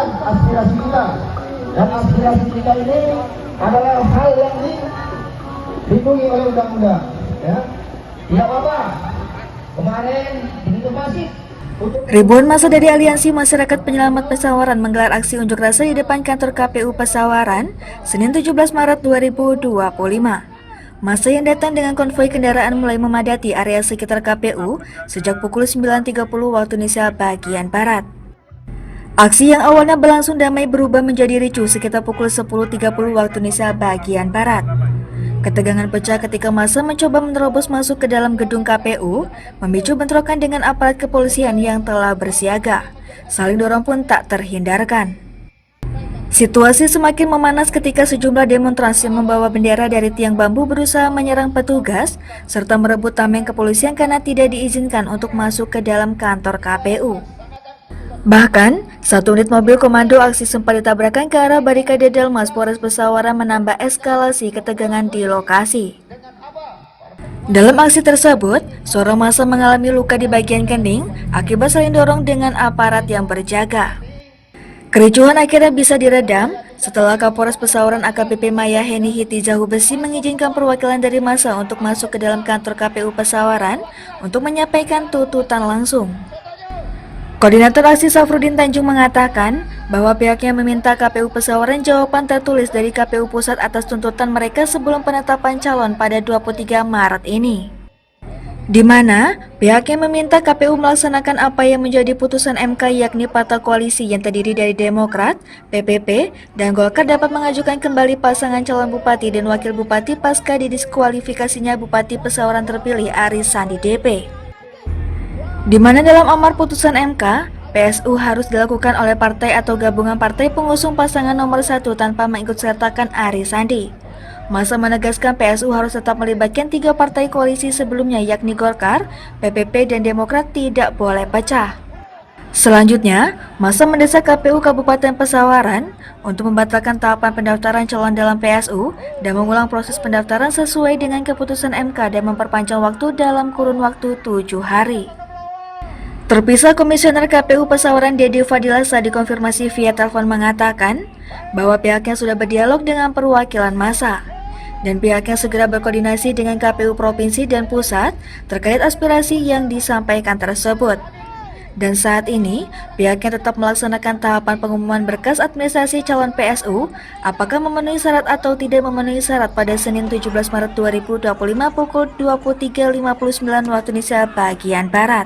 menyampaikan aspirasi kita, dan aspirasi kita ini adalah hal yang dilindungi oleh undang-undang. Ya, tidak apa-apa. Kemarin begitu masif. Ribuan massa dari Aliansi Masyarakat Penyelamat Pesawaran menggelar aksi unjuk rasa di depan kantor KPU Pesawaran Senin 17 Maret 2025. Massa yang datang dengan konvoi kendaraan mulai memadati area sekitar KPU sejak pukul 9.30 waktu Indonesia bagian Barat. Aksi yang awalnya berlangsung damai berubah menjadi ricuh sekitar pukul 10.30 waktu Indonesia bagian Barat. Ketegangan pecah ketika massa mencoba menerobos masuk ke dalam gedung KPU, memicu bentrokan dengan aparat kepolisian yang telah bersiaga. Saling dorong pun tak terhindarkan. Situasi semakin memanas ketika sejumlah demonstran yang membawa bendera dari tiang bambu berusaha menyerang petugas, serta merebut tameng kepolisian karena tidak diizinkan untuk masuk ke dalam kantor KPU. Bahkan, satu unit mobil komando aksi sempat ditabrakkan ke arah barikade Dalmas Polres Pesawaran menambah eskalasi ketegangan di lokasi. Dalam aksi tersebut, seorang massa mengalami luka di bagian kening akibat saling dorong dengan aparat yang berjaga. Kericuhan akhirnya bisa diredam setelah Kapolres Pesawaran AKBP Maya Heni Hitijahu Besi mengizinkan perwakilan dari massa untuk masuk ke dalam kantor KPU Pesawaran untuk menyampaikan tuntutan langsung. Koordinator aksi Safrudin Tanjung mengatakan bahwa pihaknya meminta KPU Pesawaran jawaban tertulis dari KPU Pusat atas tuntutan mereka sebelum penetapan calon pada 23 Maret ini. Di mana pihaknya meminta KPU melaksanakan apa yang menjadi putusan MK, yakni partai koalisi yang terdiri dari Demokrat, PPP, dan Golkar dapat mengajukan kembali pasangan calon bupati dan wakil bupati pasca didiskualifikasinya Bupati Pesawaran terpilih Aris Sandi DP. Di mana dalam amar putusan MK, PSU harus dilakukan oleh partai atau gabungan partai pengusung pasangan nomor 1 tanpa mengikutsertakan Aris Sandi. Massa menegaskan PSU harus tetap melibatkan 3 partai koalisi sebelumnya, yakni Golkar, PPP, dan Demokrat tidak boleh pecah. Selanjutnya, massa mendesak KPU Kabupaten Pesawaran untuk membatalkan tahapan pendaftaran calon dalam PSU dan mengulang proses pendaftaran sesuai dengan keputusan MK dan memperpanjang waktu dalam kurun waktu 7 hari. Terpisah, Komisioner KPU Pesawaran Dedi Fadilasa dikonfirmasi via telepon mengatakan bahwa pihaknya sudah berdialog dengan perwakilan massa dan pihaknya segera berkoordinasi dengan KPU Provinsi dan Pusat terkait aspirasi yang disampaikan tersebut. Dan saat ini, pihaknya tetap melaksanakan tahapan pengumuman berkas administrasi calon PSU apakah memenuhi syarat atau tidak memenuhi syarat pada Senin 17 Maret 2025 pukul 23.59 waktu Indonesia bagian Barat.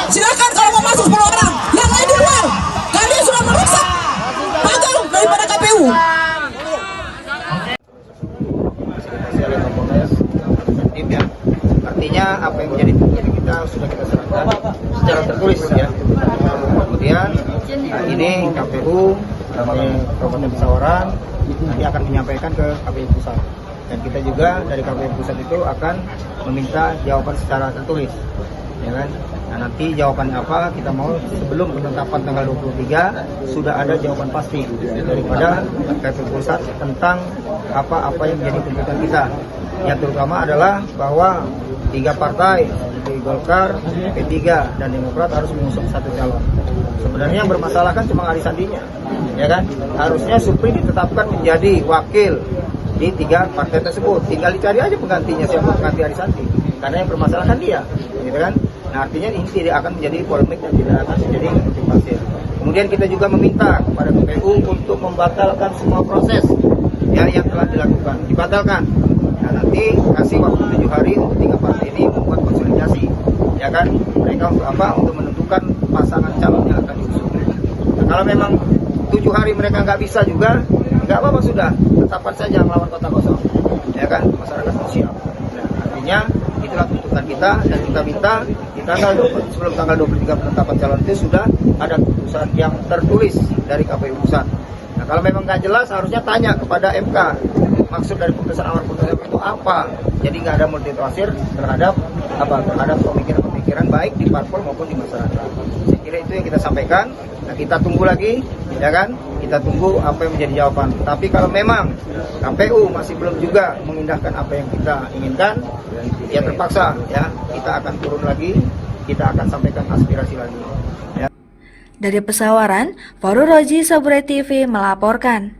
Silakan kalau mau masuk 10 orang, yang lain di luar. Kalian sudah merusak pagar daripada KPU. Artinya apa yang menjadi tuntutan kita sudah kita serahkan secara tertulis ya. Kemudian ini KPU Kabupaten Pesawaran nanti akan menyampaikan ke KPU Pusat. Dan kita juga dari KPU Pusat itu akan meminta jawaban secara tertulis, ya kan? Nah, nanti jawabannya apa kita mau sebelum penetapan tanggal 23 sudah ada jawaban pasti daripada KPU Pusat tentang apa yang menjadi tuntutan kita. Yang terutama adalah bahwa 3 partai seperti Golkar, P3, dan Demokrat harus mengusung 1 calon. Sebenarnya yang bermasalah kan cuma Aris Sandinya, ya kan? Harusnya Supri ditetapkan menjadi wakil di 3 partai tersebut. Tinggal dicari aja penggantinya siapa pengganti Aris Sandi. Karena yang bermasalah kan dia, gitu kan? Nah, artinya ini tidak akan menjadi polemik dan tidak akan menjadi kontroversi. Kemudian kita juga meminta kepada KPU untuk membatalkan semua proses yang telah dilakukan, dibatalkan. Nah, nanti kasih waktu 7 hari untuk 3 partai ini membuat konsolidasi, ya kan? Mereka untuk apa? Untuk menentukan pasangan calon yang akan diusung. Nah, kalau memang 7 hari mereka nggak bisa juga, nggak apa-apa, sudah tetapkan saja melawan kota kosong, ya kan? Masyarakat siap. Artinya itulah tuntutan kita, dan kita minta sebelum tanggal 23 penetapan calon itu sudah ada keputusan yang tertulis dari KPU Pusat. Nah, kalau memang nggak jelas harusnya tanya kepada MK maksud dari putusan amar putusan MK itu apa. Jadi nggak ada multitafsir terhadap pemikiran-pemikiran baik di parpol maupun di masyarakat. Saya kira itu yang kita sampaikan. Nah, kita tunggu lagi, ya kan? Kita tunggu apa yang menjadi jawaban. Tapi kalau memang KPU masih belum juga mengindahkan apa yang kita inginkan, ya terpaksa ya kita akan turun lagi, kita akan sampaikan aspirasi lagi. Ya. Dari Pesawaran, Faru Roji, Saburai TV melaporkan.